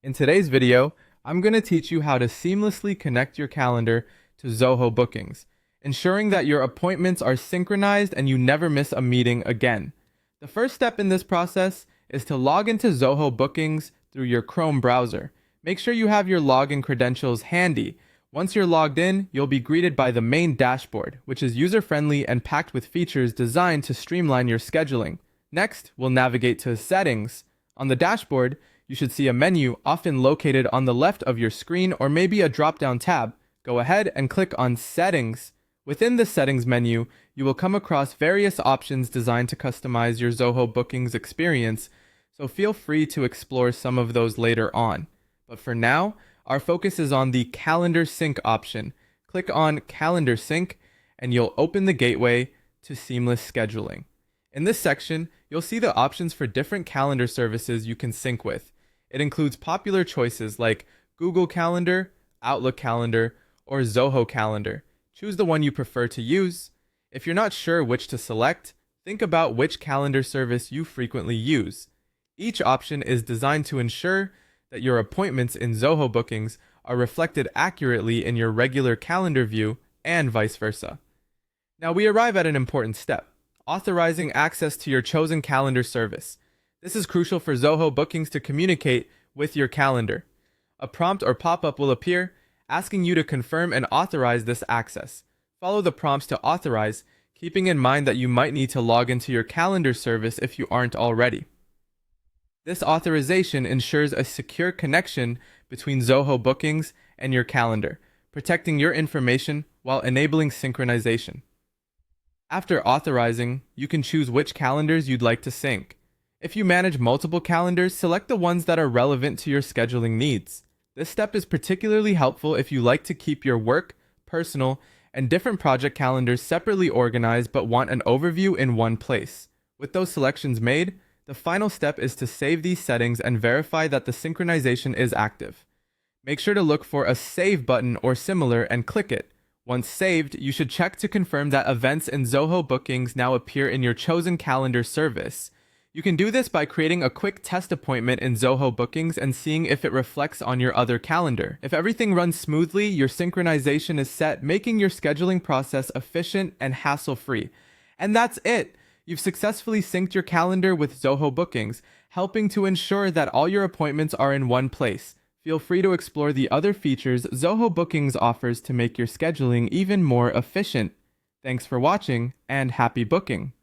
In today's video, I'm going to teach you how to seamlessly connect your calendar to Zoho Bookings, ensuring that your appointments are synchronized and you never miss a meeting again. The first step in this process is to log into Zoho Bookings through your Chrome browser. Make sure you have your login credentials handy. Once you're logged in, you'll be greeted by the main dashboard, which is user-friendly and packed with features designed to streamline your scheduling. Next, we'll navigate to Settings. On the dashboard, you should see a menu often located on the left of your screen or maybe a drop-down tab. Go ahead and click on Settings. Within the Settings menu, you will come across various options designed to customize your Zoho Bookings experience, so feel free to explore some of those later on. But for now, our focus is on the Calendar Sync option. Click on Calendar Sync and you'll open the gateway to seamless scheduling. In this section, you'll see the options for different calendar services you can sync with. It includes popular choices like Google Calendar, Outlook Calendar, or Zoho Calendar. Choose the one you prefer to use. If you're not sure which to select, think about which calendar service you frequently use. Each option is designed to ensure that your appointments in Zoho Bookings are reflected accurately in your regular calendar view and vice versa. Now we arrive at an important step: authorizing access to your chosen calendar service. This is crucial for Zoho Bookings to communicate with your calendar. A prompt or pop-up will appear asking you to confirm and authorize this access. Follow the prompts to authorize, keeping in mind that you might need to log into your calendar service if you aren't already. This authorization ensures a secure connection between Zoho Bookings and your calendar, protecting your information while enabling synchronization. After authorizing, you can choose which calendars you'd like to sync. If you manage multiple calendars, select the ones that are relevant to your scheduling needs. This step is particularly helpful if you like to keep your work, personal, and different project calendars separately organized but want an overview in one place. With those selections made, the final step is to save these settings and verify that the synchronization is active. Make sure to look for a Save button or similar and click it. Once saved, you should check to confirm that events in Zoho Bookings now appear in your chosen calendar service. You can do this by creating a quick test appointment in Zoho Bookings and seeing if it reflects on your other calendar. If everything runs smoothly, your synchronization is set, making your scheduling process efficient and hassle-free. And that's it! You've successfully synced your calendar with Zoho Bookings, helping to ensure that all your appointments are in one place. Feel free to explore the other features Zoho Bookings offers to make your scheduling even more efficient. Thanks for watching, and happy booking!